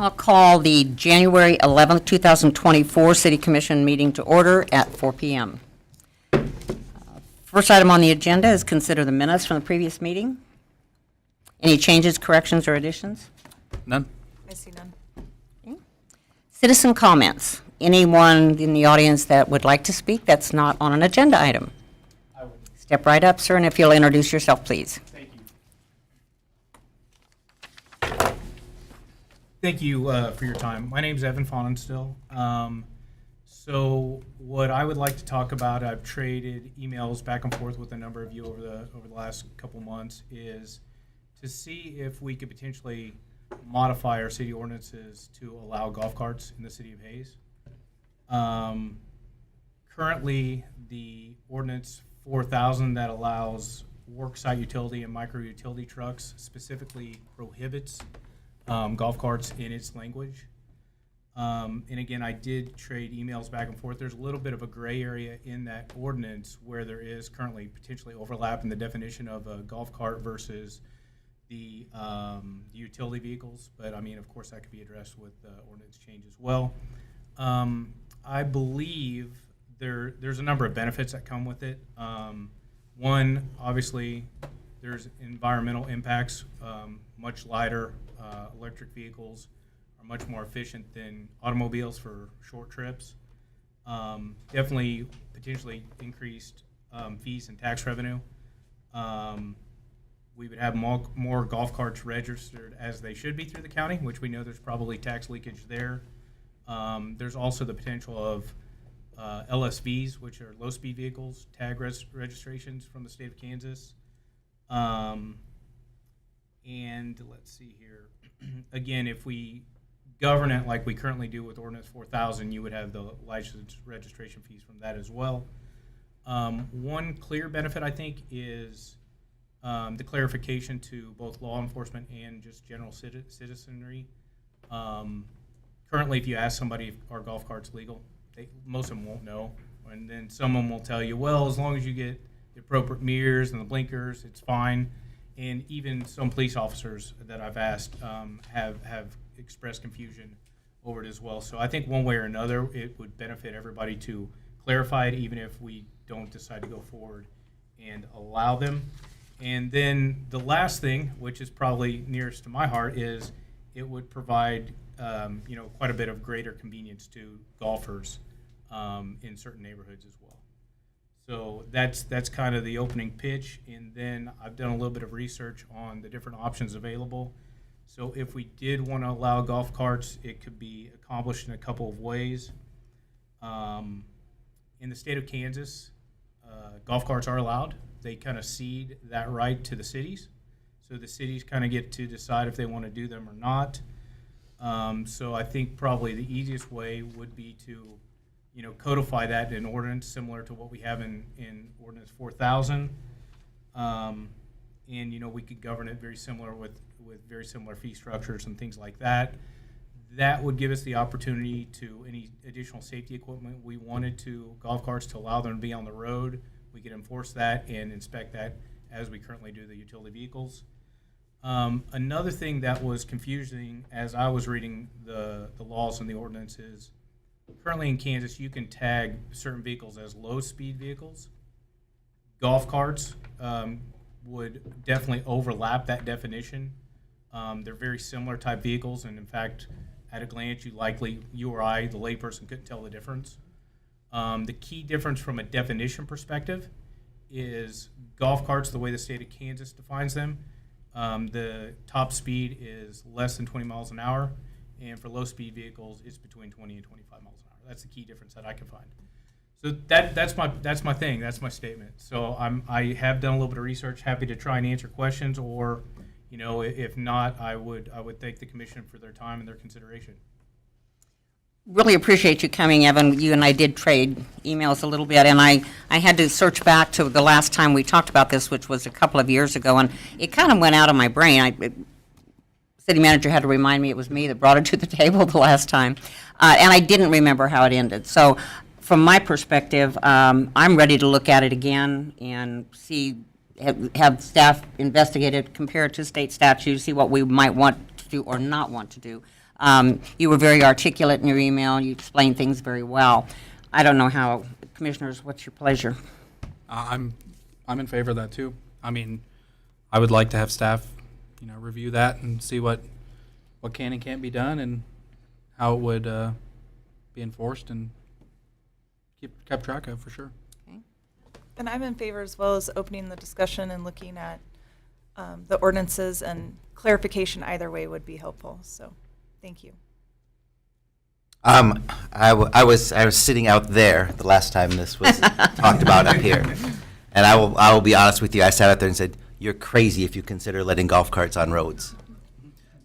I'll call the January 11th, 2024 City Commission meeting to order at 4 p.m. First item on the agenda is consider the minutes from the previous meeting. Any changes, corrections, or additions? None. I see none. Citizen comments. Anyone in the audience that would like to speak that's not on an agenda item? I would. Step right up, sir, and if you'll introduce yourself, please. Thank you. Thank you for your time. My name is Evan Faunenstill. So what I would like to talk about, I've traded emails back and forth with a number of you over the last couple months, is to see if we could potentially modify our city ordinances to allow golf carts in the city of Hayes. Currently, the ordinance 4000 that allows worksite utility and micro utility trucks specifically prohibits golf carts in its language. And again, I did trade emails back and forth. There's a little bit of a gray area in that ordinance where there is currently potentially overlap in the definition of a golf cart versus the utility vehicles. But I mean, of course, that could be addressed with ordinance change as well. I believe there's a number of benefits that come with it. One, obviously, there's environmental impacts. Much lighter electric vehicles are much more efficient than automobiles for short trips. Definitely, potentially increased fees and tax revenue. We would have more golf carts registered as they should be through the county, which we know there's probably tax leakage there. There's also the potential of LSVs, which are low-speed vehicles, tag registrations from the state of Kansas. And let's see here. Again, if we govern it like we currently do with Ordinance 4000, you would have the license registration fees from that as well. One clear benefit, I think, is the clarification to both law enforcement and just general citizenry. Currently, if you ask somebody if our golf cart's legal, most of them won't know. And then some of them will tell you, well, as long as you get the appropriate mirrors and the blinkers, it's fine. And even some police officers that I've asked have expressed confusion over it as well. So I think one way or another, it would benefit everybody to clarify it, even if we don't decide to go forward and allow them. And then the last thing, which is probably nearest to my heart, is it would provide quite a bit of greater convenience to golfers in certain neighborhoods as well. So that's kind of the opening pitch, and then I've done a little bit of research on the different options available. So if we did want to allow golf carts, it could be accomplished in a couple of ways. In the state of Kansas, golf carts are allowed. They kind of cede that right to the cities. So the cities kind of get to decide if they want to do them or not. So I think probably the easiest way would be to codify that in ordinance similar to what we have in Ordinance 4000. And, we could govern it very similar with very similar fee structures and things like that. That would give us the opportunity to any additional safety equipment we wanted to golf carts to allow them to be on the road. We could enforce that and inspect that as we currently do the utility vehicles. Another thing that was confusing as I was reading the laws and the ordinances, currently in Kansas, you can tag certain vehicles as low-speed vehicles. Golf carts would definitely overlap that definition. They're very similar type vehicles, and in fact, at a glance, you or I, the layperson, couldn't tell the difference. The key difference from a definition perspective is golf carts, the way the state of Kansas defines them, the top speed is less than 20 miles an hour, and for low-speed vehicles, it's between 20 and 25 miles an hour. That's the key difference that I can find. So that's my thing. That's my statement. So I have done a little bit of research. Happy to try and answer questions, or if not, I would thank the commission for their time and their consideration. Really appreciate you coming, Evan. You and I did trade emails a little bit, and I had to search back to the last time we talked about this, which was a couple of years ago, and it kind of went out of my brain. City manager had to remind me it was me that brought it to the table the last time, and I didn't remember how it ended. So from my perspective, I'm ready to look at it again and see, have staff investigate it, compare it to state statutes, see what we might want to do or not want to do. You were very articulate in your email. You explained things very well. I don't know how, commissioners, what's your pleasure? I'm in favor of that too. I mean, I would like to have staff, review that and see what can and can't be done and how it would be enforced and kept track of for sure. And I'm in favor as well as opening the discussion and looking at the ordinances, and clarification either way would be helpful. So, thank you. I was sitting out there the last time this was talked about up here, and I will be honest with you. I sat out there and said, "You're crazy if you consider letting golf carts on roads."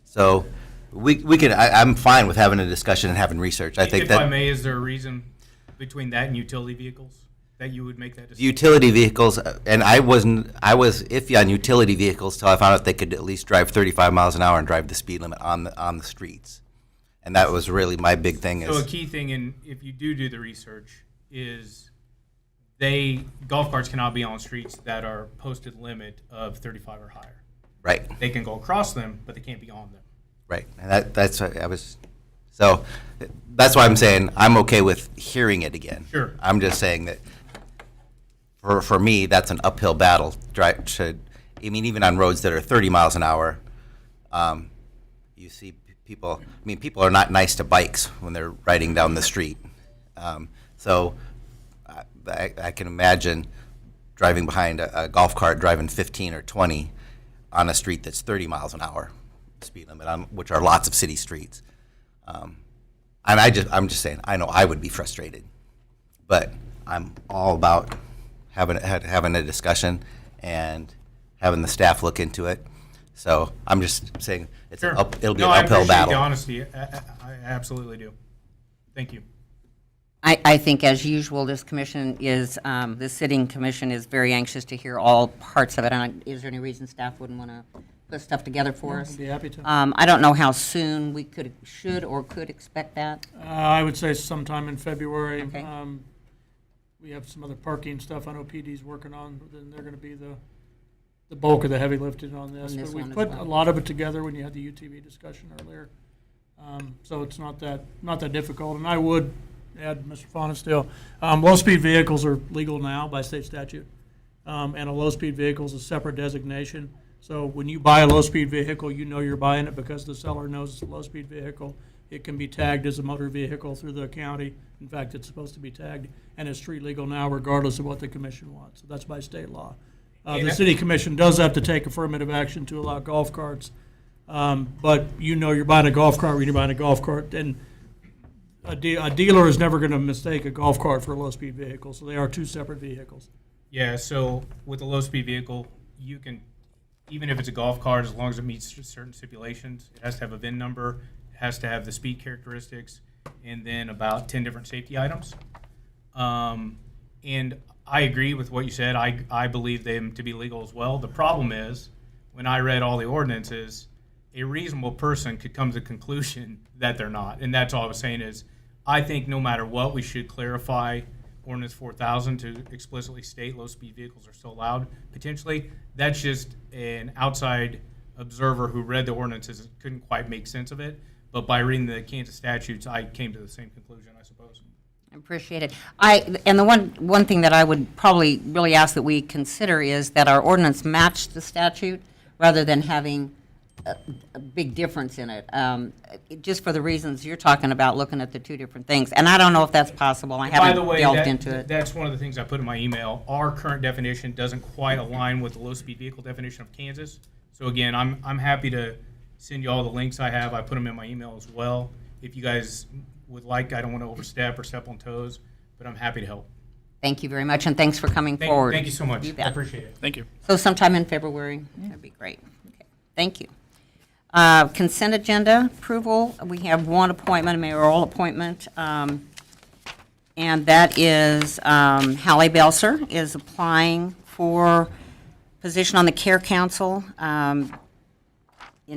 So we can. I'm fine with having a discussion and having research. I think if that I may, is there a reason between that and utility vehicles that you would make that decision? utility vehicles, and I was iffy on utility vehicles till I found out they could at least drive 35 miles an hour and drive the speed limit on the streets. And that was really my big thing. So a Is key thing, if you do the research, is golf carts cannot be on streets that are posted limit of 35 or higher. right, They can go across them, but they can't be on them. right, and that's what I was. So that's why I'm saying I'm okay with hearing it again. Sure. I'm just saying that for me, that's an uphill battle. Even on roads that are 30 miles an hour, you see people. I mean, people are not nice to bikes when they're riding down the street. So I can imagine driving behind a golf cart driving 15 or 20 on a street that's 30 miles an hour speed limit, which are lots of city streets. And I'm just saying, I know I would be frustrated, but I'm all about having a discussion and having the staff look into it. So I'm just saying Sure. It'll be No, an I uphill appreciate battle. the honesty. I absolutely do. Thank you. I think, as usual, this sitting commission is very anxious to hear all parts of it. And is there any reason staff wouldn't want to put stuff together for us? I'd be happy to. I don't know how soon we should or could expect that. I would say sometime in February. Okay. We have some other parking stuff I know PD's working on, but then they're going to be the bulk of the heavy lifting on this. On this But we one as put well. a lot of it together when you had the UTV discussion earlier. So it's not that difficult. And I would add, Mr. Fonenstiel, low-speed vehicles are legal now by state statute. And a low-speed vehicle is a separate designation. So when you buy a low-speed vehicle, you know you're buying it because the seller knows it's a low-speed vehicle. It can be tagged as a motor vehicle through the county. In fact, it's supposed to be tagged, and it's street legal now regardless of what the commission wants. So that's by state law. The city commission does have to take affirmative action to allow golf carts, but you know you're buying a golf cart when you're buying a golf cart, and a dealer is never going to mistake a golf cart for a low-speed vehicle, so they are two separate vehicles. Yeah, so with a low-speed vehicle, you can, even if it's a golf cart, as long as it meets certain stipulations, it has to have a VIN number, it has to have the speed characteristics, and then about 10 different safety items. And I agree with what you said. I believe them to be legal as well. The problem is, when I read all the ordinances, a reasonable person could come to the conclusion that they're not. And that's all I was saying is, I think no matter what, we should clarify ordinance 4000 to explicitly state low-speed vehicles are still allowed, potentially. That's just an outside observer who read the ordinances and couldn't quite make sense of it. But by reading the Kansas statutes, I came to the same conclusion, I suppose. I appreciate it. And the one thing that I would probably really ask that we consider is that our ordinance match the statute rather than having a big difference in it. Just for the reasons you're talking about, looking at the two different things. And I don't know if that's possible. I By the haven't way, delved into it. that's one of the things I put in my email. Our current definition doesn't quite align with the low-speed vehicle definition of Kansas. So again, I'm happy to send you all the links I have. I put them in my email as well. If you guys would like, I don't want to overstep or step on toes, but I'm happy to help. Thank you very much, and thanks for coming forward. Thank you so much. You I bet. appreciate it. Thank you. So sometime in February, that'd be great. Okay, thank you. Consent agenda approval, we have one appointment, a mayoral appointment, and that is Hallie Belser is applying for position on the Care Council, and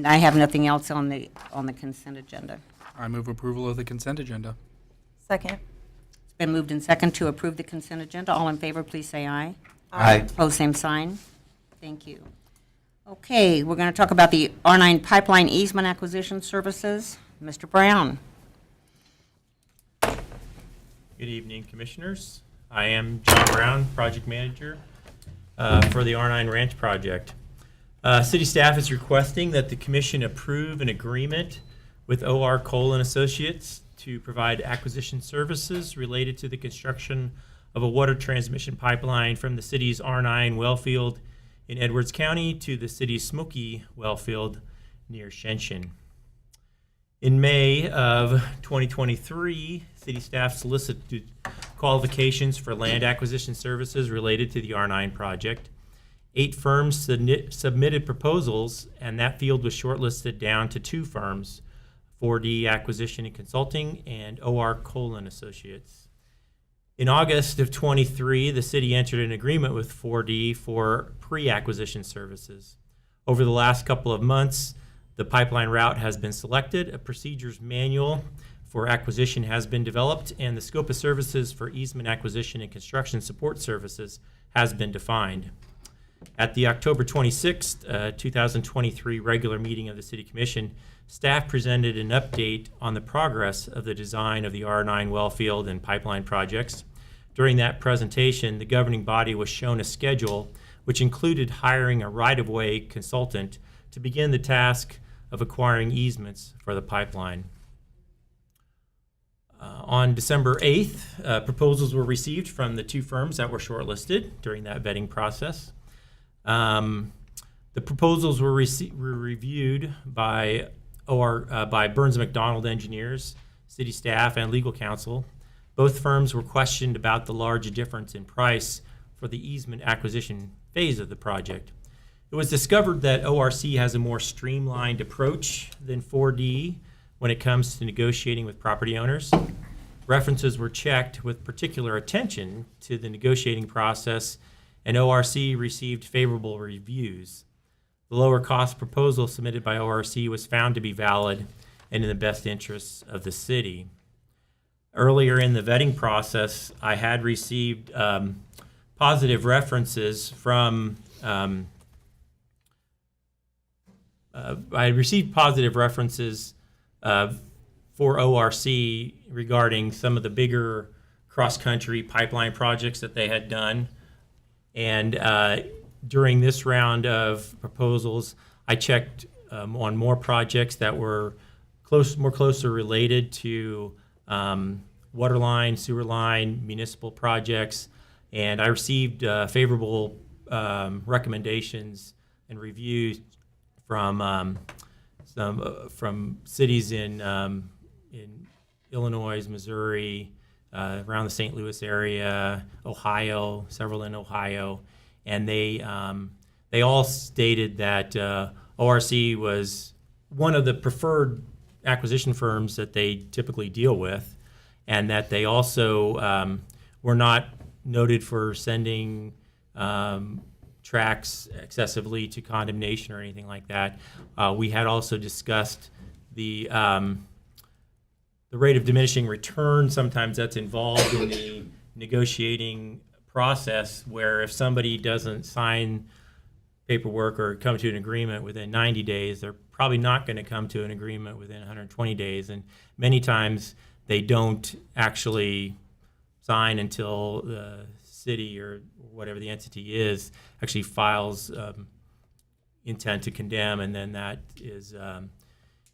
I have nothing else on the consent agenda. I move approval of the consent agenda. Second. It's been moved and second to approve the consent agenda. All in favor, please say aye. Aye. Opposed, same sign. Thank you. Okay, we're going to talk about the R9 pipeline easement acquisition services. Mr. Brown. Good evening, Commissioners. I am John Brown, Project Manager for the R9 Ranch Project. City staff is requesting that the Commission approve an agreement with OR Cole and Associates to provide acquisition services related to the construction of a water transmission pipeline from the city's R9 well field in Edwards County to the city's Smoky well field near Shenshin. In May of 2023, city staff solicited qualifications for land acquisition services related to the R9 project. 8 firms submitted proposals, and that field was shortlisted down to 2 firms, 4D Acquisition and Consulting and OR Cole and Associates. In August of 23, the city entered an agreement with 4D for pre-acquisition services. Over the last couple of months, the pipeline route has been selected, a procedures manual for acquisition has been developed, and the scope of services for easement acquisition and construction support services has been defined. At the October 26th, 2023 regular meeting of the City Commission, staff presented an update on the progress of the design of the R9 well field and pipeline projects. During that presentation, the governing body was shown a schedule which included hiring a right-of-way consultant to begin the task of acquiring easements for the pipeline. On December 8th, proposals were received from the 2 firms that were shortlisted during that vetting process. The proposals were reviewed by Burns & McDonald engineers, city staff, and legal counsel. Both firms were questioned about the large difference in price for the easement acquisition phase of the project. It was discovered that ORC has a more streamlined approach than 4D when it comes to negotiating with property owners. References were checked with particular attention to the negotiating process, and ORC received favorable reviews. The lower cost proposal submitted by ORC was found to be valid and in the best interests of the city. Earlier in the vetting process, I had received positive references from for ORC regarding some of the bigger cross-country pipeline projects that they had done. And during this round of proposals, I checked on more projects that were more closely related to water line, sewer line, municipal projects, and I received favorable recommendations and reviews from from cities in Illinois, Missouri, around the St. Louis area, Ohio, several in Ohio, and they all stated that ORC was one of the preferred acquisition firms that they typically deal with, and that they also were not noted for sending tracks excessively to condemnation or anything like that. We had also discussed the rate of diminishing return. Sometimes that's involved in the negotiating process, where if somebody doesn't sign paperwork or come to an agreement within 90 days, they're probably not going to come to an agreement within 120 days. And many times they don't actually sign until the city or whatever the entity is actually files intent to condemn, and then that is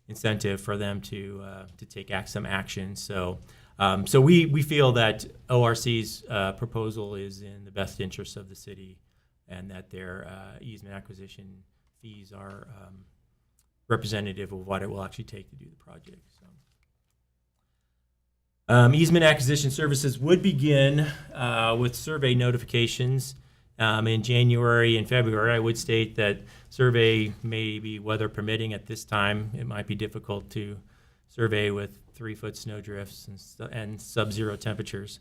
incentive for them to take some action. So we feel that ORC's proposal is in the best interest of the city, and that their easement acquisition fees are representative of what it will actually take to do the project. So. Easement acquisition services would begin with survey notifications in January and February. I would state that survey may be weather permitting at this time. It might be difficult to survey with 3-foot snow drifts and sub-zero temperatures.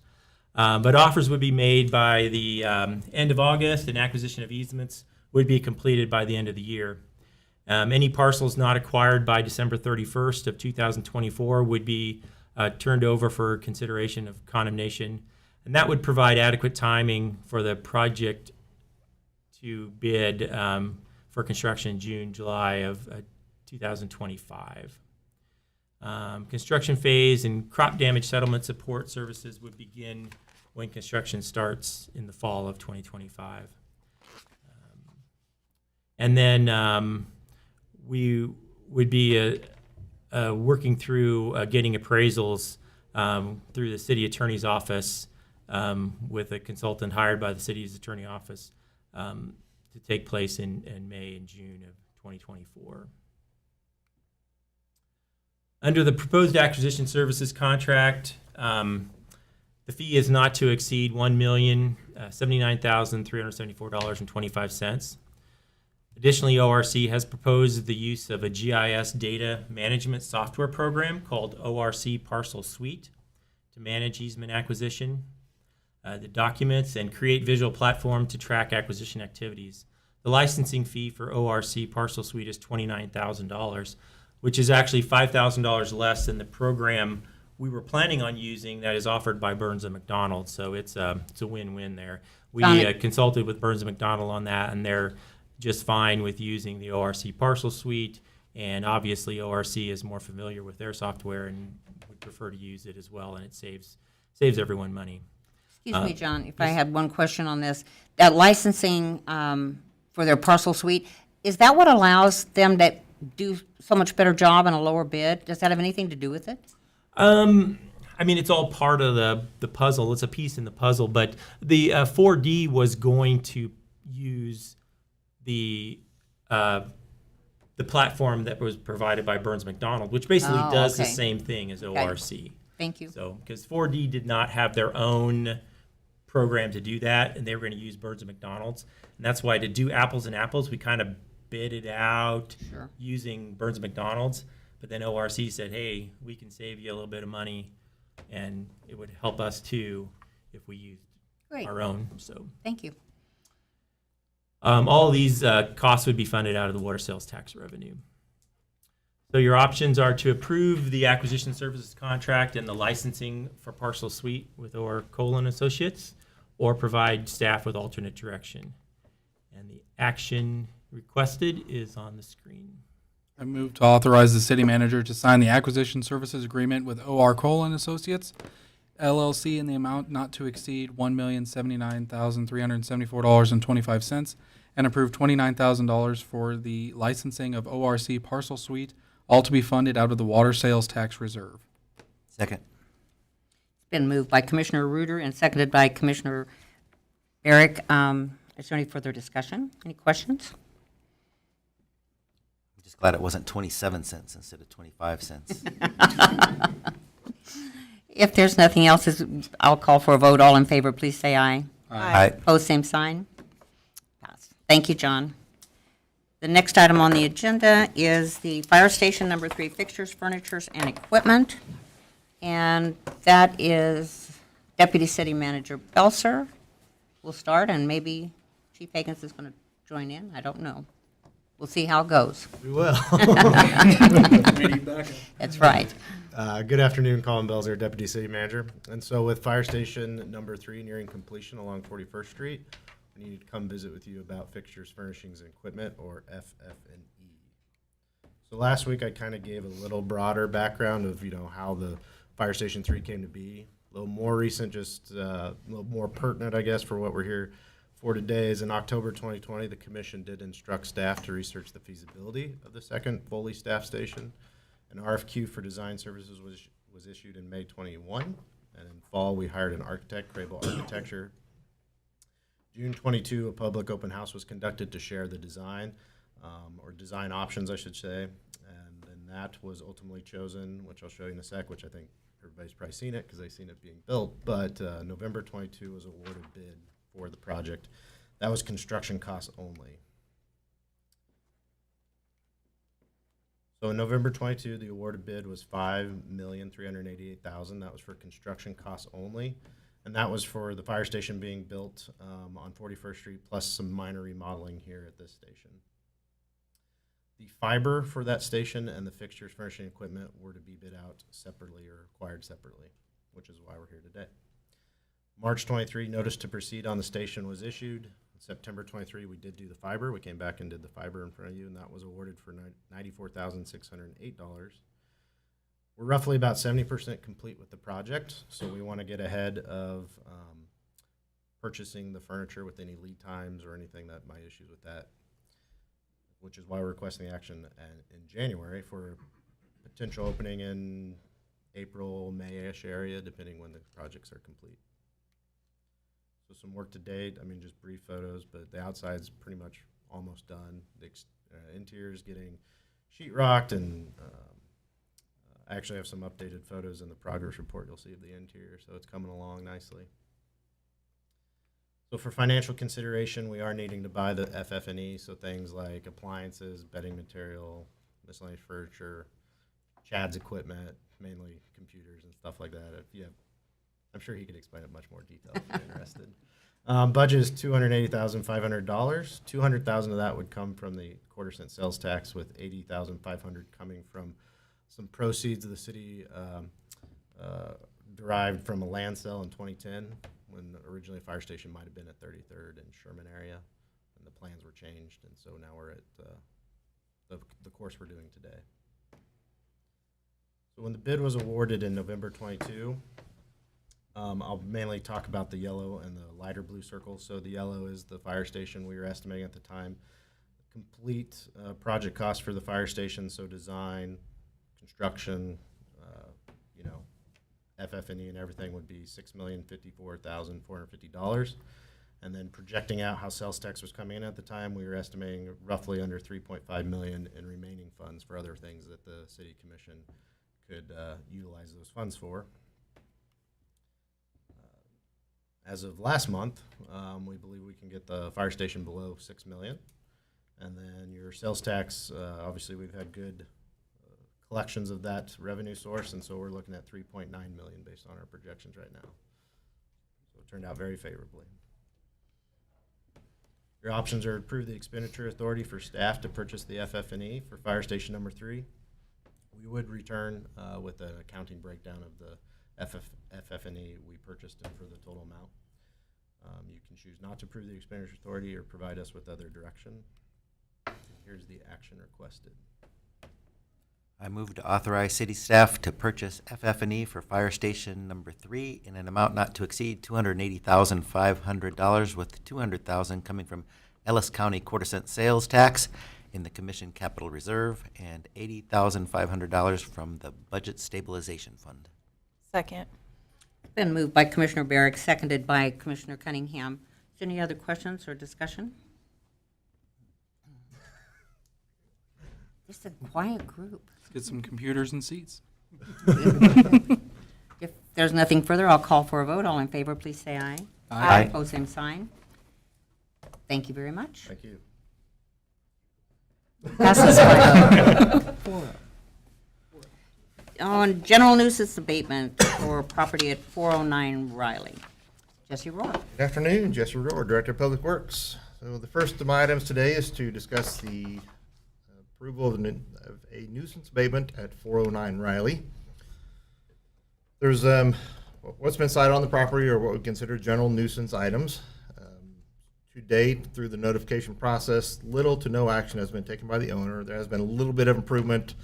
But offers would be made by the end of August, and acquisition of easements would be completed by the end of the year. Any parcels not acquired by December 31st of 2024 would be turned over for consideration of condemnation, and that would provide adequate timing for the project to bid for construction in June, July of 2025. Construction phase and crop damage settlement support services would begin when construction starts in the fall of 2025. And then we would be working through getting appraisals through the city attorney's office with a consultant hired by the city's attorney office to take place in May and June of 2024. Under the proposed acquisition services contract, the fee is not to exceed $1,079,374.25. Additionally, ORC has proposed the use of a GIS data management software program called ORC Parcel Suite to manage easement acquisition, the documents, and create visual platform to track acquisition activities. The licensing fee for ORC Parcel Suite is $29,000, which is actually $5,000 less than the program we were planning on using that is offered by Burns & McDonnell. So it's a win-win there. We consulted with Burns & McDonnell on that, and they're just fine with using the ORC Parcel Suite. And obviously, ORC is more familiar with their software and would prefer to use it as well, and it saves everyone money. Excuse me, John, if I had one question on this. That licensing for their parcel suite, is that what allows them to do so much better job and a lower bid? Does that have anything to do with it? I mean, it's all part of the puzzle. It's a piece in the puzzle. But the 4D was going to use the platform that was provided by Burns McDonnell, which basically does the same thing as ORC. Thank you. So, because 4D did not have their own program to do that, and they were going to use Burns McDonnell's, and that's why to do apples and apples, we kind of bid it out using Burns McDonnell's. But then ORC said, "Hey, we can save you a little bit of money, and it would help us too if we used our own." So, thank you. all of these costs would be funded out of the water sales tax revenue. So your options are to approve the acquisition services contract and the licensing for Parcel Suite with OR Colon Associates, or provide staff with alternate direction. And the action requested is on the screen. I move to authorize the city manager to sign the acquisition services agreement with OR Colon Associates, LLC, in the amount not to exceed $1,079,374.25, and approve $29,000 for the licensing of ORC Parcel Suite, all to be funded out of the water sales tax reserve. Second. It's been moved by Commissioner Reuter and seconded by Commissioner Barrick. Is there any further discussion? Any questions? I'm just glad it wasn't 27 cents instead of 25 cents. If there's nothing else, I'll call for a vote. All in favor, please say aye. Aye. Opposed, same sign. Pass. Thank you, John. The next item on the agenda is the fire station number 3 fixtures, furnitures, and equipment. And that is Deputy City Manager Belser. We'll start, and maybe Chief Higgins is going to join in. I don't know. We'll see how it goes. We will. That's right. Good afternoon, Colin Belzer, Deputy City Manager. And so with Fire Station number 3 nearing completion along 41st Street, we need to come visit with you about fixtures, furnishings, and equipment, or FF&E. So last week I kind of gave a little broader background of, how the Fire Station 3 came to be. A little more recent, just a little more pertinent, I guess, for what we're here for today is in October 2020, the commission did instruct staff to research the feasibility of the second fully staffed station. An RFQ for design services was issued in May 21, and in fall we hired an architect, Crable Architecture. June 22, a public open house was conducted to share the design, or design options, I should say, and then that was ultimately chosen, which I'll show you in a sec, which I think everybody's probably seen it because they've seen it being built, but November 22 was awarded bid for the project. That was construction costs only. So in November 22, the awarded bid was $5,388,000. That was for construction costs only, and that was for the fire station being built on 41st Street, plus some minor remodeling here at this station. The fiber for that station and the fixtures, furnishing, equipment were to be bid out separately or acquired separately, which is why we're here today. March 23, notice to proceed on the station was issued. September 23, we did do the fiber. We came back and did the fiber in front of you, and that was awarded for $94,608. We're roughly about 70% complete with the project, so we want to get ahead of purchasing the furniture with any lead times or anything that might issues with that, which is why we're requesting action in January for potential opening in April, May-ish area, depending when the projects are complete. So some work to date, I mean, just brief photos, but the outside's pretty much almost done. The interior's getting sheetrocked, and I actually have some updated photos in the progress report you'll see of the interior, so it's coming along nicely. So for financial consideration, we are needing to buy the FF&E, so things like appliances, bedding material, miscellaneous furniture, Chad's equipment, mainly computers and stuff like that. If you have, I'm sure he could explain it much more detail if you're interested. Budget is $280,500. $200,000 of that would come from the quarter-cent sales tax, with $80,500 coming from some proceeds of the city derived from a land sale in 2010, when originally a fire station might have been at 33rd and Sherman area, and the plans were changed, and so now we're at the course we're doing today. So when the bid was awarded in November 22, I'll mainly talk about the yellow and the lighter blue circles. So the yellow is the fire station we were estimating at the time. Complete project cost for the fire station, so design, construction, FF&E and everything would be $6,054,450. And then projecting out how sales tax was coming in at the time, we were estimating roughly under $3.5 million in remaining funds for other things that the city commission could utilize those funds for. As of last month, we believe we can get the fire station below $6 million. And then your sales tax, obviously we've had good collections of that revenue source, and so we're looking at $3.9 million based on our projections right now. So it turned out very favorably. Your options are approve the expenditure authority for staff to purchase the FF&E for fire station number 3. We would return with an accounting breakdown of the FF&E we purchased and for the total amount. You can choose not to approve the expenditure authority or provide us with other direction. Here's the action requested. I move to authorize city staff to purchase FF&E for fire station number 3 in an amount not to exceed $280,500, with $200,000 coming from Ellis County quarter-cent sales tax in the commission capital reserve and $80,500 from the budget stabilization fund. Second. Been moved by Commissioner Barrick, seconded by Commissioner Cunningham. Is there any other questions or discussion? Just a quiet group. Let's get some computers and seats. If there's nothing further, I'll call for a vote. All in favor, please say aye. Aye. Opposed, same sign. Thank you very much. Thank you. Passes 5-0. On general nuisance abatement for property at 409 Riley. Jesse Rohr. Good afternoon, Jesse Rohr, Director of Public Works. So the first of my items today is to discuss the approval of a nuisance abatement at 409 Riley. There's what's been cited on the property are what we consider general nuisance items. To date, through the notification process, little to no action has been taken by the owner. There has been a little bit of improvement.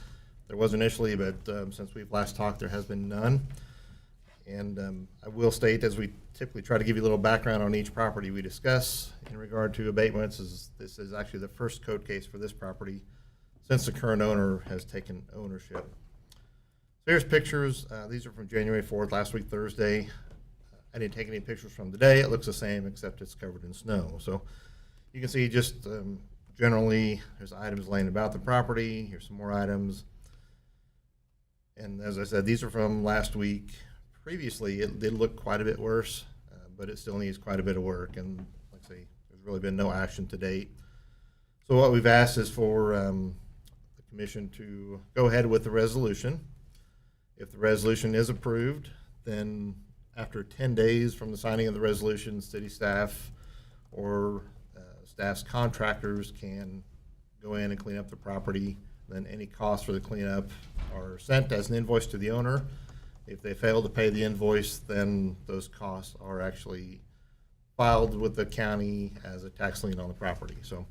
There was initially, but since we've last talked, there has been none. And I will state, as we typically try to give you a little background on each property we discuss in regard to abatements, this is actually the first code case for this property since the current owner has taken ownership. So here's pictures. These are from January 4th, last week, Thursday. I didn't take any pictures from today. It looks the same, except it's covered in snow. So you can see just generally there's items laying about the property. Here's some more items. And as I said, these are from last week. Previously, it did look quite a bit worse, but it still needs quite a bit of work. And like I say, there's really been no action to date. So what we've asked is for the commission to go ahead with the resolution. If the resolution is approved, then after 10 days from the signing of the resolution, city staff or staff's contractors can go in and clean up the property. Then any costs for the cleanup are sent as an invoice to the owner. If they fail to pay the invoice, then those costs are actually filed with the county as a tax lien on the property. So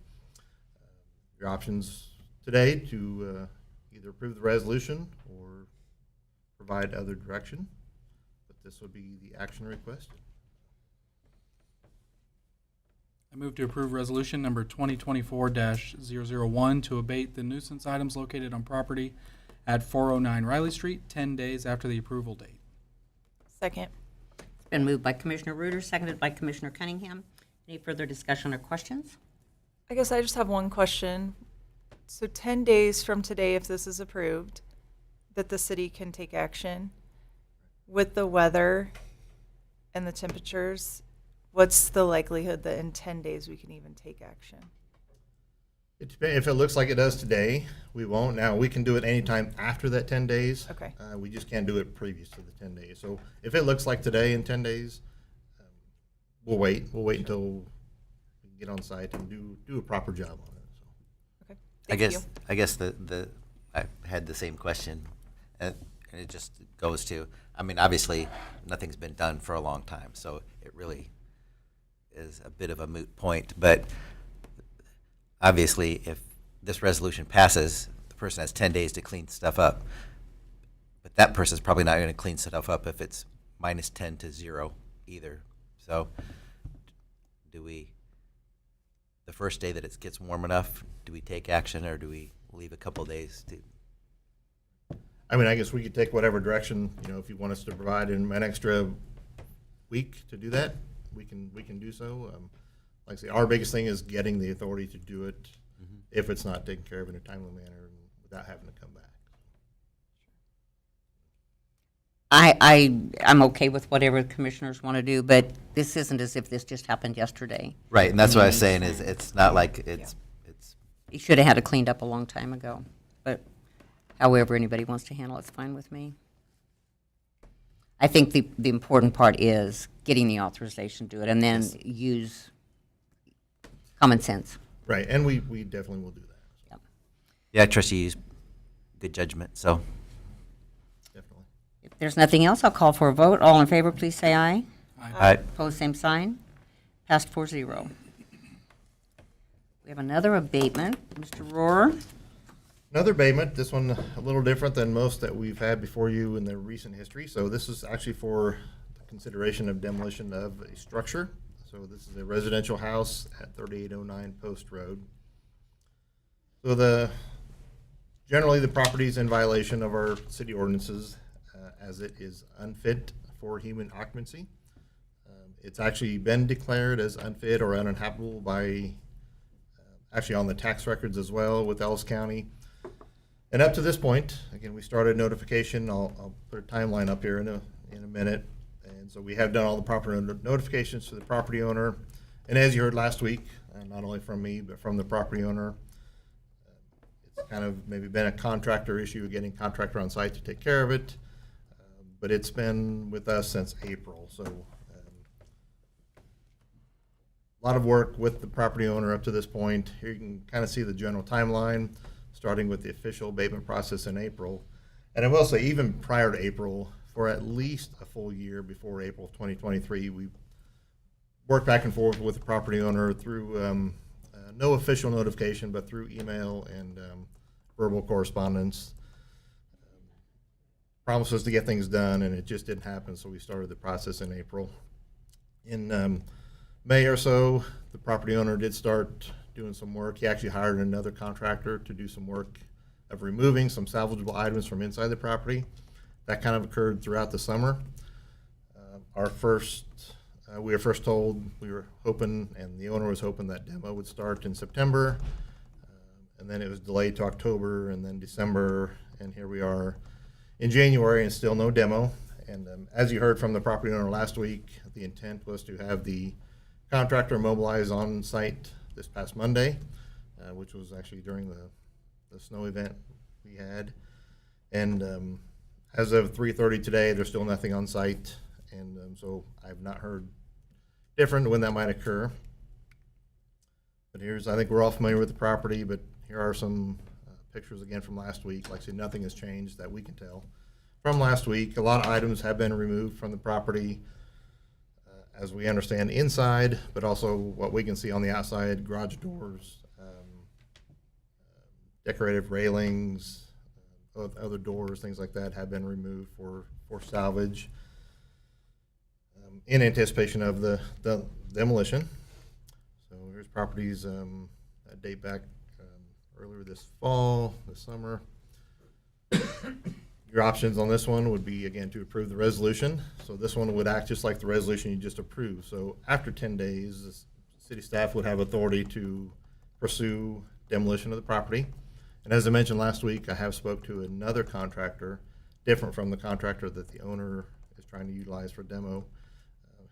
your options today to either approve the resolution or provide other direction, but this would be the action requested. I move to approve resolution number 2024-001 to abate the nuisance items located on property at 409 Riley Street 10 days after the approval date. Second. It's been moved by Commissioner Reuter, seconded by Commissioner Cunningham. Any further discussion or questions? I guess I just have one question. So 10 days from today, if this is approved, that the city can take action with the weather and the temperatures, what's the likelihood that in 10 days we can even take action? If it looks like it does today, we won't. Now, we can do it anytime after that 10 days. Okay. We just can't do it previous to the 10 days. So if it looks like today in 10 days, we'll wait. We'll wait until we can get on site and do a proper job on it. So. Okay. Thank you. I guess I had the same question, and it just goes to, I mean, obviously, nothing's been done for a long time, so it really is a bit of a moot point, but obviously, if this resolution passes, the person has 10 days to clean stuff up, but that person's probably not going to clean stuff up if it's minus 10 to 0 either. So do we, the first day that it gets warm enough, do we take action, or do we leave a couple days to? I mean, I guess we could take whatever direction, if you want us to provide an extra week to do that, we can do so. Like I say, our biggest thing is getting the authority to do it if it's not taken care of in a timely manner and without having to come back. I'm okay with whatever the commissioners want to do, but this isn't as if this just happened yesterday. Right, and that's what I was saying, is it's not like it's You should have had it cleaned up a long time ago, but however anybody wants to handle it's fine with me. I think the important part is getting the authorization to do it, and then use common sense. Right, and we definitely will do that. Yep. yeah, I trust you use good judgment, so. Definitely. If there's nothing else, I'll call for a vote. All in favor, please say aye. Aye. Opposed, same sign. Passed 4-0. We have another abatement. Mr. Rohr. Another abatement, this one a little different than most that we've had before you in the recent history. So this is actually for the consideration of demolition of a structure. So this is a residential house at 3809 Post Road. So generally the property is in violation of our city ordinances as it is unfit for human occupancy. It's actually been declared as unfit or uninhabitable by, actually on the tax records as well with Ellis County. And up to this point, again, we started notification. I'll put a timeline up here in a minute. And so we have done all the proper notifications to the property owner. And as you heard last week, not only from me, but from the property owner, it's kind of maybe been a contractor issue, getting contractor on site to take care of it. But it's been with us since April. So a lot of work with the property owner up to this point. Here you can kind of see the general timeline, starting with the official abatement process in April. And I will say, even prior to April, for at least a full year before April of 2023, we worked back and forth with the property owner through no official notification, but through email and verbal correspondence. Promises to get things done, and it just didn't happen, so we started the process in April. In May or so, the property owner did start doing some work. He actually hired another contractor to do some work of removing some salvageable items from inside the property. That kind of occurred throughout the summer. We were first told, we were hoping, and the owner was hoping, that demo would start in September. And then it was delayed to October and then December. And here we are in January and still no demo. And as you heard from the property owner last week, the intent was to have the contractor mobilize on site this past Monday, which was actually during the snow event we had. And as of 3:30 today, there's still nothing on site. And so I've not heard different when that might occur. But I think we're all familiar with the property, but here are some pictures again from last week. Like I said, nothing has changed that we can tell from last week. A lot of items have been removed from the property, as we understand, inside, but also what we can see on the outside: garage doors, decorative railings, other doors, things like that, have been removed for salvage in anticipation of the demolition. So here's properties that date back earlier this fall, this summer. Your options on this one would be, again, to approve the resolution. So this one would act just like the resolution you just approved. So after 10 days, the city staff would have authority to pursue demolition of the property. And as I mentioned last week, I have spoke to another contractor, different from the contractor that the owner is trying to utilize for demo,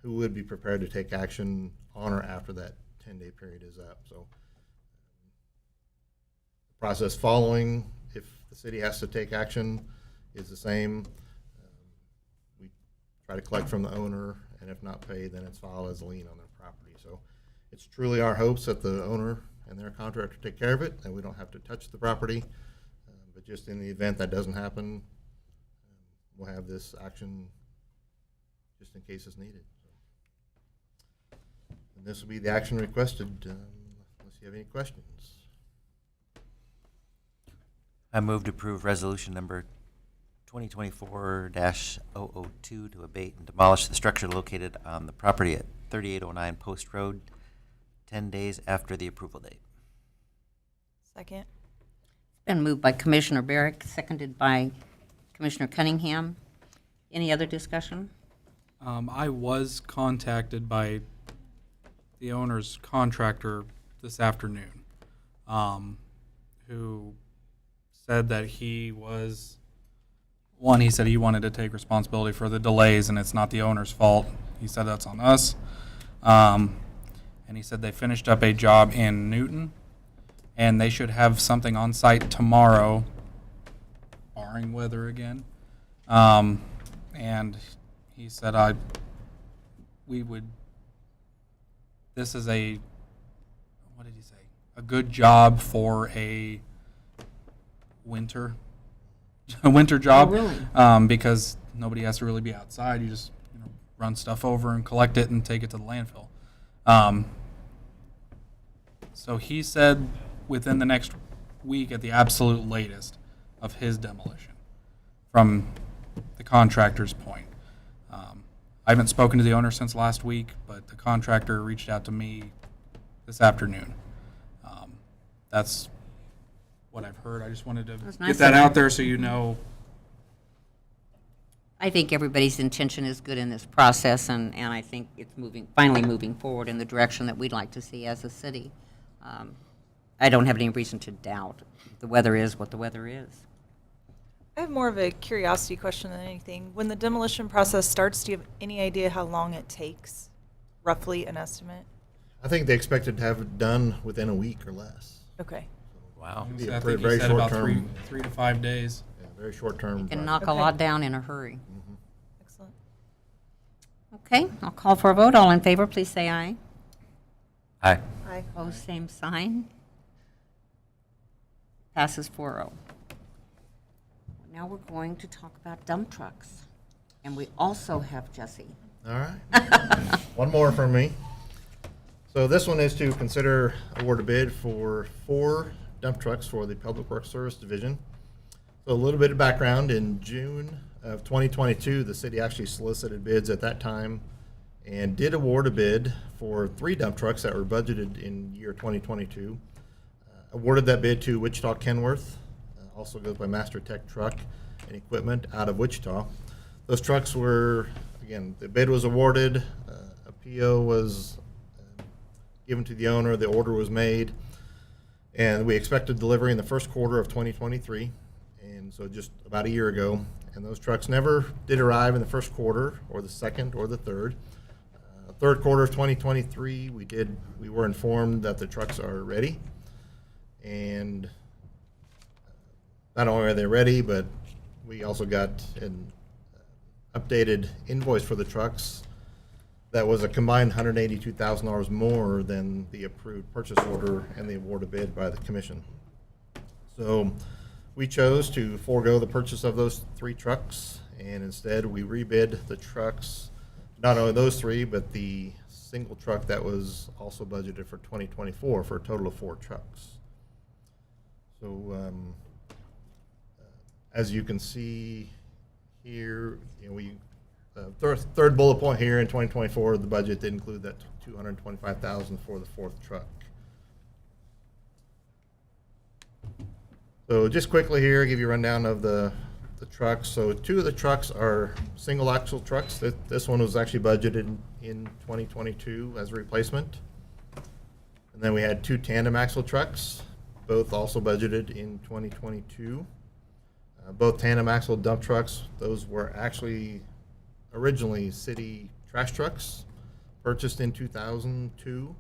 who would be prepared to take action on or after that 10-day period is up. So the process following, if the city has to take action, is the same. We try to collect from the owner, and if not paid, then it's filed as a lien on their property. So it's truly our hopes that the owner and their contractor take care of it, and we don't have to touch the property. But just in the event that doesn't happen, we'll have this action just in case it's needed. So, and this will be the action requested, unless you have any questions. I move to approve resolution number 2024-002 to abate and demolish the structure located on the property at 3809 Post Road, 10 days after the approval date. Second. Been moved by Commissioner Barrick, seconded by Commissioner Cunningham. Any other discussion? I was contacted by the owner's contractor this afternoon, who said that he said he wanted to take responsibility for the delays, and it's not the owner's fault. He said that's on us. And he said they finished up a job in Newton, and they should have something on site tomorrow, barring weather again. And he said this is a, what did he say? A good job for a winter job. Oh, really? Because nobody has to really be outside. You just run stuff over and collect it and take it to the landfill. So he said within the next week at the absolute latest of his demolition from the contractor's point. I haven't spoken to the owner since last week, but the contractor reached out to me this afternoon. That's what I've heard. I just wanted to That's get nice that of him. out there so you know. I think everybody's intention is good in this process, and I think it's finally moving forward in the direction that we'd like to see as a city. I don't have any reason to doubt the weather is what the weather is. I have more of a curiosity question than anything. When the demolition process starts, do you have any idea how long it takes? Roughly an estimate? I think they expected to have it done within a week or less. Okay. Wow. Be I a think he very said short about term. 3 to 5 days. Yeah, very short term. Can knock a Okay. lot down in a hurry. Excellent. Okay, I'll call for a vote. All in favor, please say aye. Aye. Aye. Opposed, same sign. Passes 4-0. Now we're going to talk about dump trucks. And we also have Jesse. All right. One more from me. So this one is to consider award a bid for 4 dump trucks for the Public Works Service Division. So a little bit of background. In June of 2022, the city actually solicited bids at that time and did award a bid for 3 dump trucks that were budgeted in year 2022. Awarded that bid to Wichita Kenworth, also goes by Nex-Tech Truck and Equipment out of Wichita. Those trucks were, again, the bid was awarded, a PO was given to the owner, the order was made, and we expected delivery in the first quarter of 2023, and so just about a year ago. And those trucks never did arrive in the first quarter, or the second, or the third. Third quarter of 2023, we were informed that the trucks are ready, and not only are they ready, but we also got an updated invoice for the trucks that was a combined $182,000 more than the approved purchase order and the awarded bid by the commission. So we chose to forego the purchase of those 3 trucks, and instead we rebid the trucks, not only those 3, but the single truck that was also budgeted for 2024 for a total of 4 trucks. So As you can see here, third bullet point here in 2024, the budget did include that $225,000 for the fourth truck. So just quickly here, give you a rundown of the trucks. So 2 of the trucks are single axle trucks. This one was actually budgeted in 2022 as a replacement. And then we had 2 tandem axle trucks, both also budgeted in 2022. Both tandem axle dump trucks, those were actually originally city trash trucks, purchased in 2002.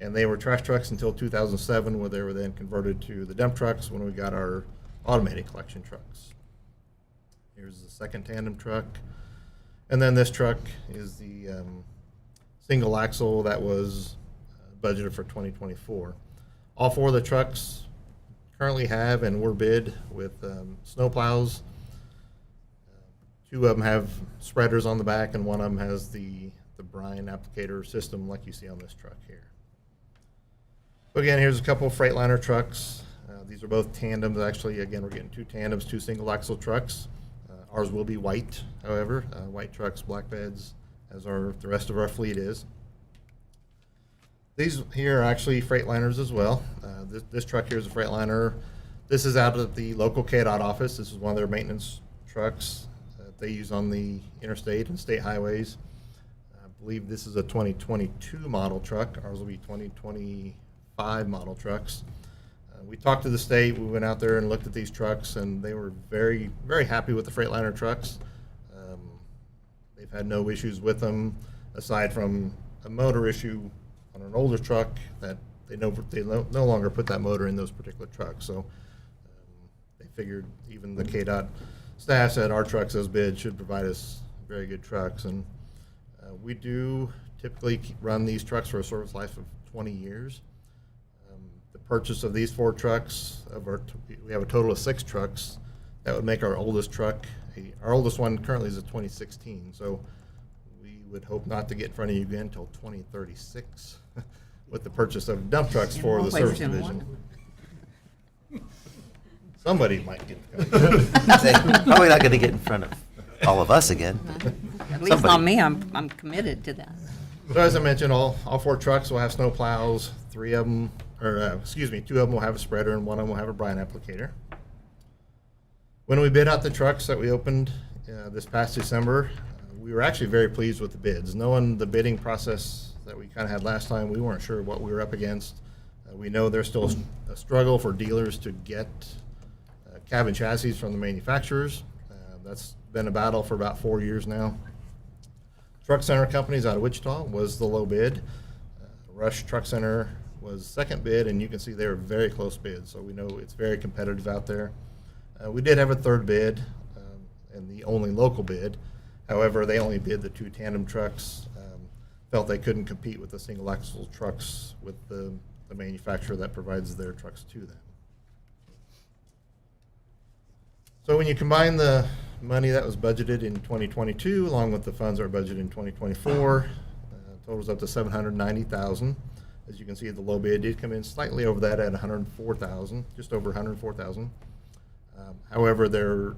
And they were trash trucks until 2007, where they were then converted to the dump trucks when we got our automated collection trucks. Here's the second tandem truck. And then this truck is the single axle that was budgeted for 2024. All 4 of the trucks currently have and were bid with snow plows. 2 of them have spreaders on the back, and 1 of them has the brine applicator system like you see on this truck here. So again, here's a couple of Freightliner trucks. These are both tandems. Actually, again, we're getting 2 tandems, 2 single axle trucks. Ours will be white, however, white trucks, black beds, as the rest of our fleet is. These here are actually Freightliners as well. This truck here is a Freightliner. This is out of the local KDOT office. This is one of their maintenance trucks that they use on the interstate and state highways. I believe this is a 2022 model truck. Ours will be 2025 model trucks. We talked to the state. We went out there and looked at these trucks, and they were very, very happy with the Freightliner trucks. They've had no issues with them, aside from a motor issue on an older truck that they no longer put that motor in those particular trucks. So they figured, even the KDOT staff said our trucks as bid should provide us very good trucks. And we do typically run these trucks for a service life of 20 years. The purchase of these 4 trucks, we have a total of 6 trucks. That would make our oldest truck, our oldest one currently is a 2016. So we would hope not to get in front of you again until 2036 with the purchase of dump trucks for the service division. Somebody might get Probably not going to get in front of all of us again. At least on me, I'm committed to that. So as I mentioned, all 4 trucks will have snow plows. 2 of them will have a spreader, and 1 of them will have a brine applicator. When we bid out the trucks that we opened this past December, we were actually very pleased with the bids. Knowing the bidding process that we kind of had last time, we weren't sure what we were up against. We know there's still a struggle for dealers to get cabin chassis from the manufacturers. That's been a battle for about 4 years now. Truck Center Companies out of Wichita was the low bid. Rush Truck Center was second bid, and you can see they were very close bids, so we know it's very competitive out there. We did have a third bid, and the only local bid. However, they only bid the 2 tandem trucks, felt they couldn't compete with the single axle trucks with the manufacturer that provides their trucks to them. So when you combine the money that was budgeted in 2022 along with the funds that are budgeted in 2024, totals up to $790,000. As you can see, the low bid did come in slightly over that at $104,000, just over $104,000. However, there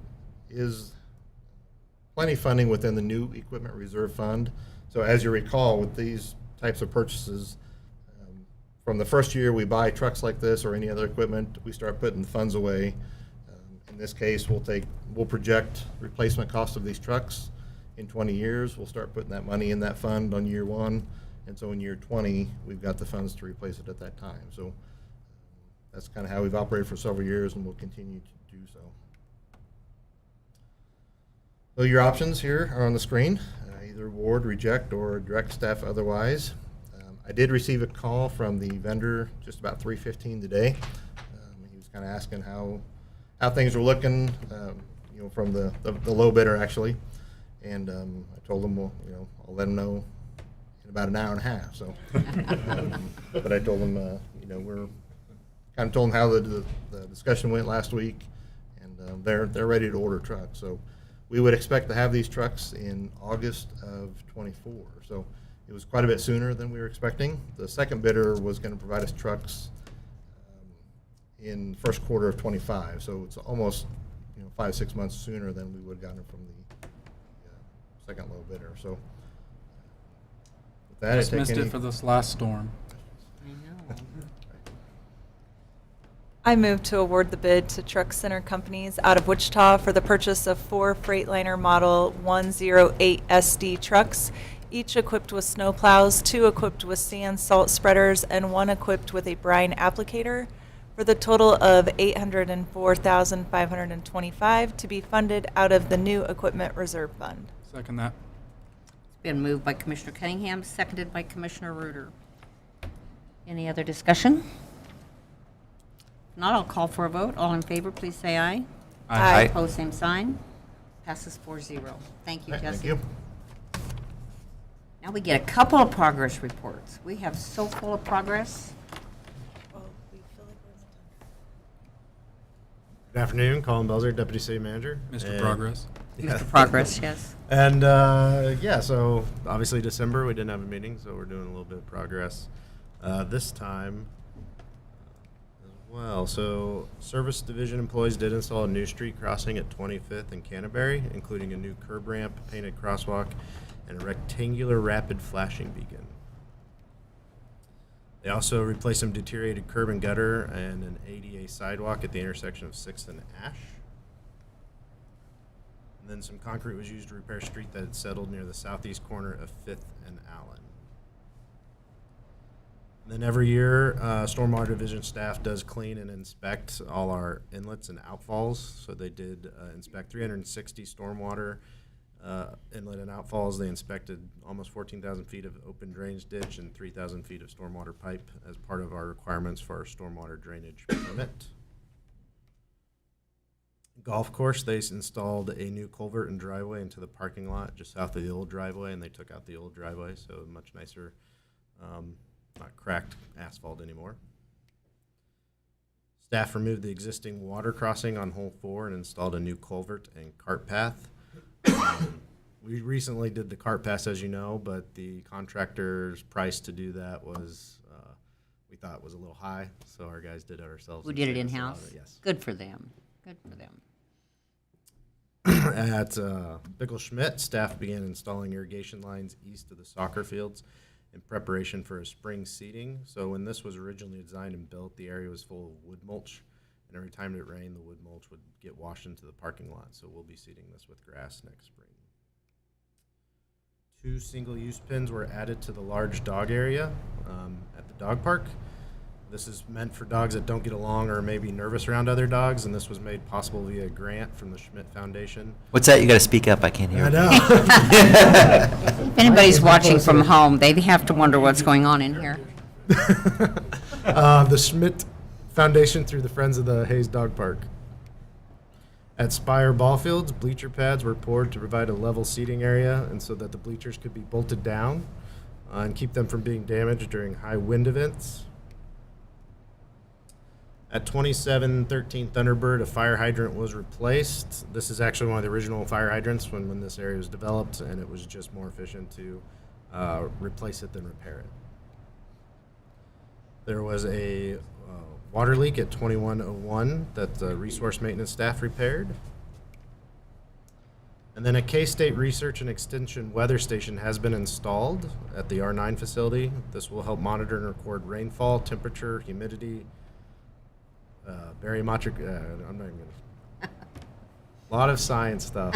is plenty of funding within the new equipment reserve fund. So as you recall, with these types of purchases, from the first year we buy trucks like this or any other equipment, we start putting funds away. In this case, we'll project replacement cost of these trucks in 20 years. We'll start putting that money in that fund on year 1. And so in year 20, we've got the funds to replace it at that time. So that's kind of how we've operated for several years, and we'll continue to do so. So your options here are on the screen, either award, reject, or direct staff otherwise. I did receive a call from the vendor just about 3:15 today. He was kind of asking how things were looking, from the low bidder actually. And I told him, well, I'll let him know in about an hour and a half. So, but I told him, we're kind of told him how the discussion went last week, and they're ready to order trucks. So we would expect to have these trucks in August of 24. So it was quite a bit sooner than we were expecting. The second bidder was going to provide us trucks in first quarter of 25. So it's almost 5, 6 months sooner than we would have gotten it from the second low bidder. So with that, I Just take missed any. it for this last storm. I move to award the bid to Truck Center Companies out of Wichita for the purchase of 4 Freightliner Model 108 SD trucks, each equipped with snow plows, 2 equipped with sand salt spreaders, and 1 equipped with a brine applicator, for the total of $804,525 to be funded out of the new Equipment Reserve Fund. Second that. It's been moved by Commissioner Cunningham, seconded by Commissioner Reuter. Any other discussion? If not, I'll call for a vote. All in favor, please say aye. Aye. Opposed, same sign. Passes 4-0. Thank you, Okay, Jesse. thank you. Now we get a couple of progress reports. We have so full of progress. Good afternoon, Colin Belzer, Deputy City Manager. Mr. And- Progress. Mr. Progress, yes. And yeah, so obviously December we didn't have a meeting, so we're doing a little bit of progress this time as well. So Service Division employees did install a new street crossing at 25th and Canterbury, including a new curb ramp, painted crosswalk, and a rectangular rapid flashing beacon. They also replaced some deteriorated curb and gutter and an ADA sidewalk at the intersection of 6th and Ash. And then some concrete was used to repair a street that had settled near the southeast corner of 5th and Allen. And then every year, Stormwater Division staff does clean and inspect all our inlets and outfalls. So they did inspect 360 stormwater inlet and outfalls. They inspected almost 14,000 feet of open drainage ditch and 3,000 feet of stormwater pipe as part of our requirements for our stormwater drainage permit. Golf course, they installed a new culvert and driveway into the parking lot just south of the old driveway, and they took out the old driveway, so much nicer, not cracked asphalt anymore. Staff removed the existing water crossing on hole 4 and installed a new culvert and cart path. We recently did the cart pass, as you know, but the contractor's price to do that was, we thought was a little high, so our guys did it ourselves. Who did it and saved us a lot in-house? of it, Yes. Good for them. Good for them. At Bickle Schmidt, staff began installing irrigation lines east of the soccer fields in preparation for a spring seeding. So when this was originally designed and built, the area was full of wood mulch, and every time it rained, the wood mulch would get washed into the parking lot. So we'll be seeding this with grass next spring. 2 single-use pins were added to the large dog area at the dog park. This is meant for dogs that don't get along or may be nervous around other dogs, and this was made possible via a grant from the Schmidt Foundation. What's that? You got to speak up. I can't hear. I know. If anybody's watching from home, they have to wonder what's going on in here. The Schmidt Foundation through the Friends of the Hayes Dog Park. At Spire Ball Fields, bleacher pads were poured to provide a level seating area and so that the bleachers could be bolted down and keep them from being damaged during high wind events. At 2713 Thunderbird, a fire hydrant was replaced. This is actually one of the original fire hydrants when this area was developed, and it was just more efficient to replace it than repair it. There was a water leak at 2101 that the resource maintenance staff repaired. And then a K-State Research and Extension weather station has been installed at the R9 facility. This will help monitor and record rainfall, temperature, humidity, barometric, I'm not even gonna. A lot of science stuff.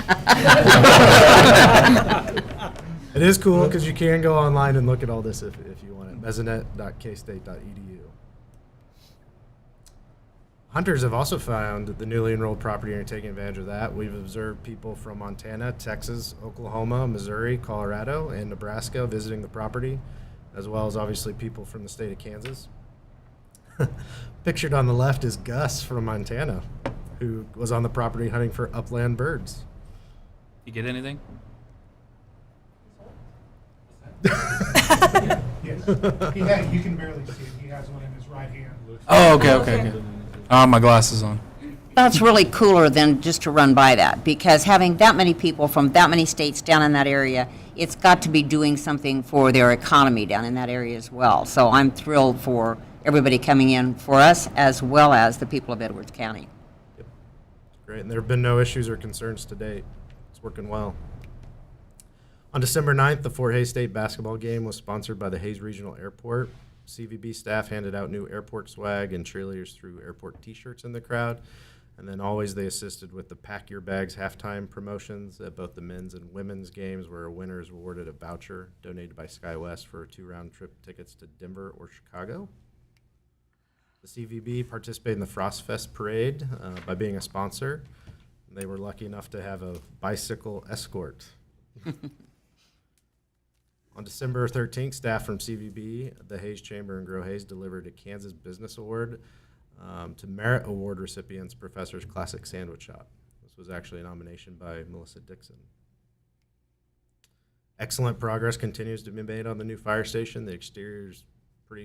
It is cool because you can go online and look at all this if you want it. Mesonet.kstate.edu. Hunters have also found the newly enrolled property and are taking advantage of that. We've observed people from Montana, Texas, Oklahoma, Missouri, Colorado, and Nebraska visiting the property, as well as obviously people from the state of Kansas. Pictured on the left is Gus from Montana, who was on the property hunting for upland birds. You get anything? Yes. You can barely see it. He has one in his right hand. Oh, okay. My glasses on. That's really cooler than just to run by that, because having that many people from that many states down in that area, it's got to be doing something for their economy down in that area as well. So I'm thrilled for everybody coming in for us as well as the people of Edwards County. Great, and there have been no issues or concerns to date. It's working well. On December 9th, the Fort Hays State basketball game was sponsored by the Hays Regional Airport. CVB staff handed out new airport swag, and cheerleaders threw airport t-shirts in the crowd. And then always they assisted with the Pack Your Bags halftime promotions at both the men's and women's games, where a winner is awarded a voucher donated by SkyWest for 2 round-trip tickets to Denver or Chicago. The CVB participated in the Frost Fest parade by being a sponsor. They were lucky enough to have a bicycle escort. On December 13th, staff from CVB, the Hays Chamber and Grow Hays delivered a Kansas Business Award to Merit Award recipients Professor's Classic Sandwich Shop. This was actually a nomination by Melissa Dixon. Excellent progress continues to be made on the new fire station. The exterior's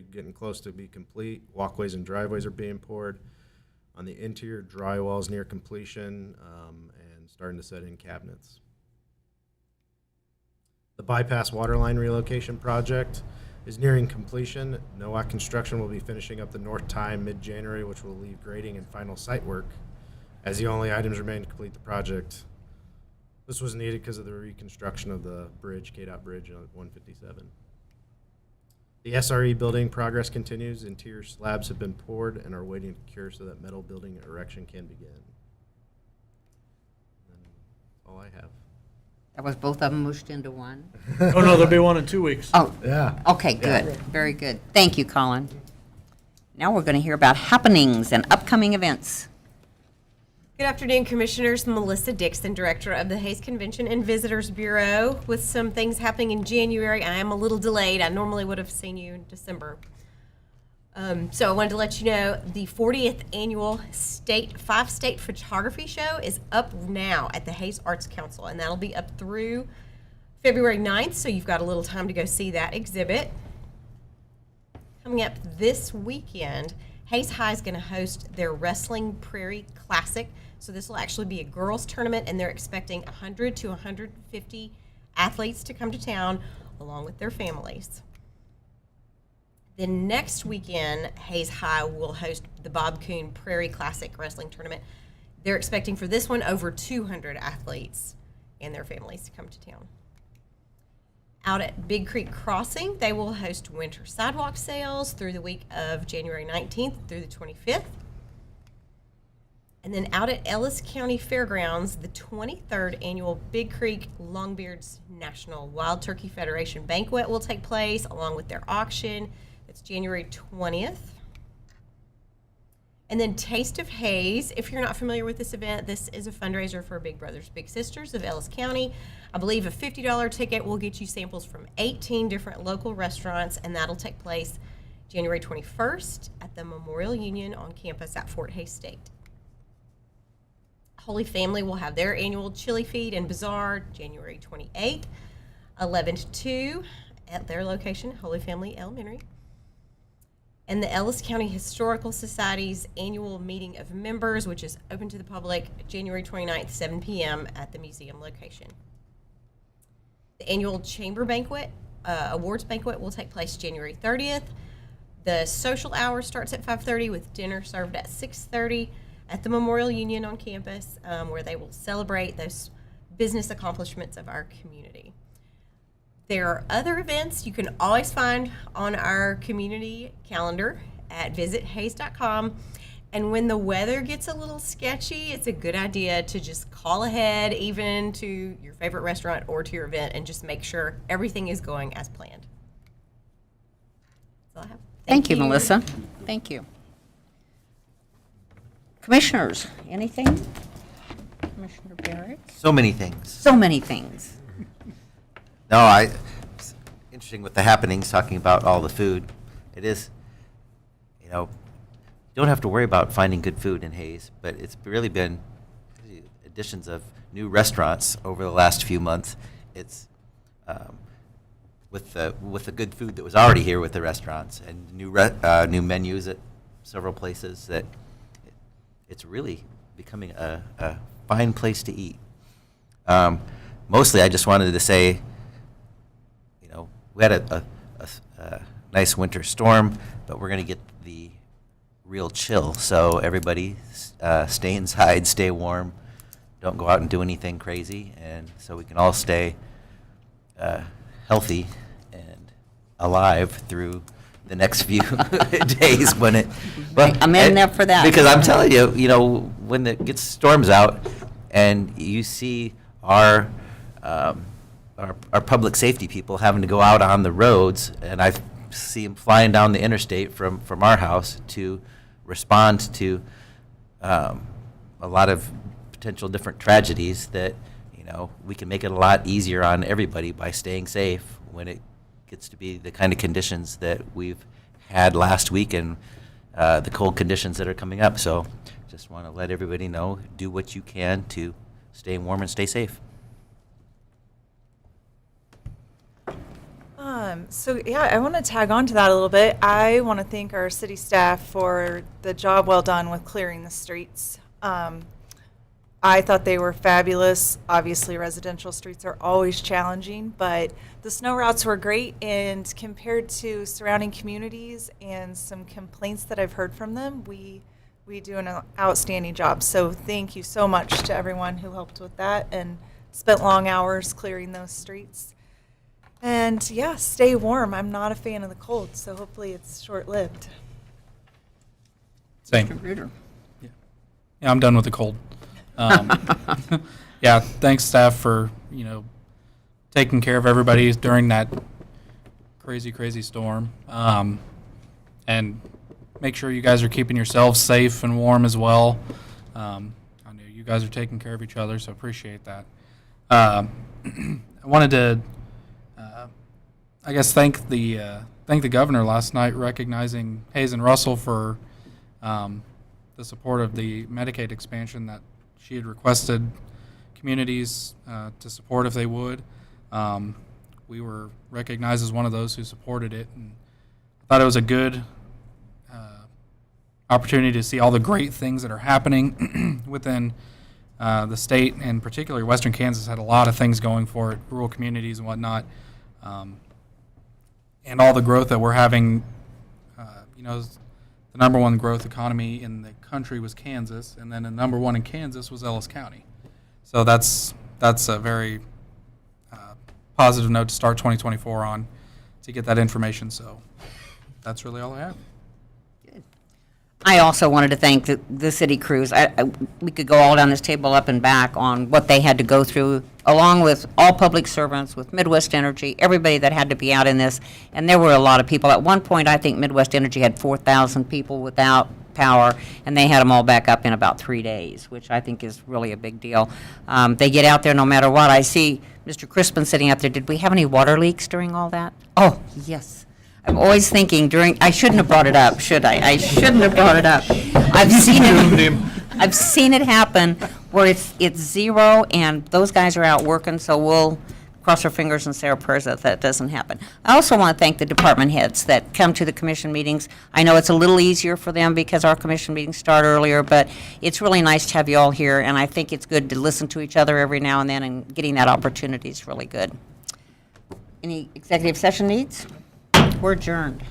getting close to be complete. Walkways and driveways are being poured. On the interior, drywall's near completion and starting to set in cabinets. The bypass water line relocation project is nearing completion. NOAC Construction will be finishing up the north tie mid-January, which will leave grading and final site work as the only items remain to complete the project. This was needed because of the reconstruction of the bridge, KDOT Bridge on 157. The SRE building progress continues. Interior slabs have been poured and are waiting to cure so that metal building erection can begin. And that's all I have. That was both of them mushed into one? Oh, no, there'll be one in 2 weeks. Oh, Yeah. okay, good. Very good. Thank you, Colin. Now we're going to hear about happenings and upcoming events. Good afternoon, Commissioners. Melissa Dixon, Director of the Hays Convention and Visitors Bureau, with some things happening in January. I am a little delayed. I normally would have seen you in December. So I wanted to let you know the 40th annual five-state photography show is up now at the Hays Arts Council, and that'll be up through February 9th, so you've got a little time to go see that exhibit. Coming up this weekend, Hays High is going to host their Wrestling Prairie Classic. So this will actually be a girls' tournament, and they're expecting 100 to 150 athletes to come to town along with their families. Then next weekend, Hays High will host the Bob Coon Prairie Classic Wrestling Tournament. They're expecting for this one over 200 athletes and their families to come to town. Out at Big Creek Crossing, they will host winter sidewalk sales through the week of January 19th through the 25th. And then out at Ellis County Fairgrounds, the 23rd annual Big Creek Longbeards National Wild Turkey Federation Banquet will take place along with their auction. It's January 20th. And then Taste of Hays. If you're not familiar with this event, this is a fundraiser for Big Brothers Big Sisters of Ellis County. I believe a $50 ticket will get you samples from 18 different local restaurants, and that'll take place January 21st at the Memorial Union on campus at Fort Hays State. Holy Family will have their annual chili feed and bazaar January 28th, 11 to 2 at their location, Holy Family Elementary. And the Ellis County Historical Society's annual meeting of members, which is open to the public, January 29th, 7 p.m. at the museum location. The annual Chamber Banquet, Awards Banquet will take place January 30th. The social hour starts at 5:30 with dinner served at 6:30 at the Memorial Union on campus, where they will celebrate those business accomplishments of our community. There are other events you can always find on our community calendar at visithays.com. And when the weather gets a little sketchy, it's a good idea to just call ahead, even to your favorite restaurant or to your event, and just make sure everything is going as planned. That's all I have. Thank you, Melissa. Thank you. Commissioners, anything? Commissioner Barrett? So many things. So many things. No, it's interesting with the happenings, talking about all the food. It is, you don't have to worry about finding good food in Hays, but it's really been additions of new restaurants over the last few months. It's with the good food that was already here with the restaurants and new menus at several places, that it's really becoming a fine place to eat. Mostly, I just wanted to say, we had a nice winter storm, but we're going to get the real chill. So everybody stay inside, stay warm, don't go out and do anything crazy, and so we can all stay healthy and alive through the next few days when it. But I'm in there for that. because I'm telling you, when it gets storms out, and you see our public safety people having to go out on the roads, and I see them flying down the interstate from our house to respond to a lot of potential different tragedies that, we can make it a lot easier on everybody by staying safe when it gets to be the kind of conditions that we've had last week and the cold conditions that are coming up. So just want to let everybody know, do what you can to stay warm and stay safe. So yeah, I want to tag on to that a little bit. I want to thank our city staff for the job well done with clearing the streets. I thought they were fabulous. Obviously, residential streets are always challenging, but the snow routes were great, and compared to surrounding communities and some complaints that I've heard from them, we do an outstanding job. So thank you so much to everyone who helped with that and spent long hours clearing those streets. And yeah, stay warm. I'm not a fan of the cold, so hopefully it's short-lived. Same. Reader. Yeah, I'm done with the cold. Yeah, thanks staff for, taking care of everybody during that crazy storm. And make sure you guys are keeping yourselves safe and warm as well. I know you guys are taking care of each other, so appreciate that. I wanted to, I guess, thank the governor last night, recognizing Hayes and Russell for the support of the Medicaid expansion that she had requested communities to support if they would. We were recognized as one of those who supported it, and I thought it was a good opportunity to see all the great things that are happening within the state, and particularly Western Kansas had a lot of things going for it, rural communities and whatnot, and all the growth that we're having. The number one growth economy in the country was Kansas, and then the number one in Kansas was Ellis County. So that's a very positive note to start 2024 on, to get that information. So that's really all I have. I also wanted to thank the city crews. We could go all down this table up and back on what they had to go through, along with all public servants, with Midwest Energy, everybody that had to be out in this. And there were a lot of people. At one point, I think Midwest Energy had 4,000 people without power, and they had them all back up in about 3 days, which I think is really a big deal. They get out there no matter what. I see Mr. Crispin sitting out there. Did we have any water leaks during all that? Oh, yes. I'm always thinking I shouldn't have brought it up, should I? I shouldn't have brought it up. I've seen it happen where it's zero and those guys are out working, so we'll cross our fingers and say our prayers that doesn't happen. I also want to thank the department heads that come to the commission meetings. I know it's a little easier for them because our commission meetings start earlier, but it's really nice to have you all here, and I think it's good to listen to each other every now and then, and getting that opportunity is really good. Any executive session needs? We're adjourned.